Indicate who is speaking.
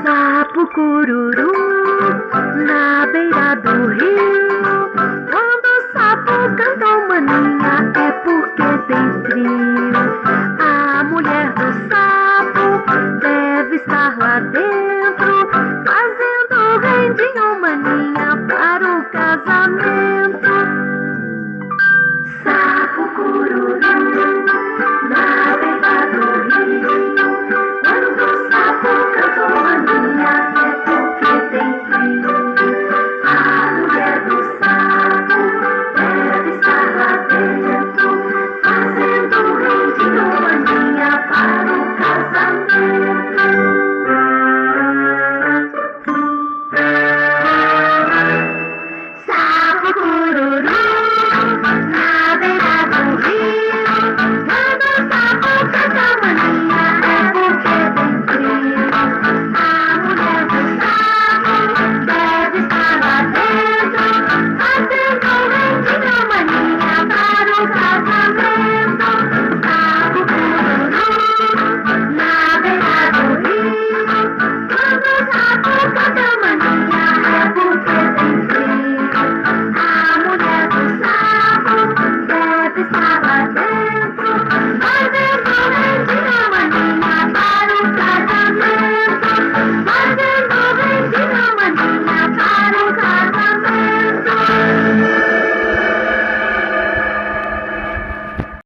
Speaker 1: Sapo cururu na beira do rio. Quando o sapo canta maninha é porque tem frio. A mulher do sapo deve estar lá dentro, fazendo rendinho maninha para o casamento. Sapo cururu na beira do rio. Quando o sapo canta maninha é porque tem frio. A mulher do sapo deve estar lá dentro, fazendo rendinho maninha para o casamento. Sapo cururu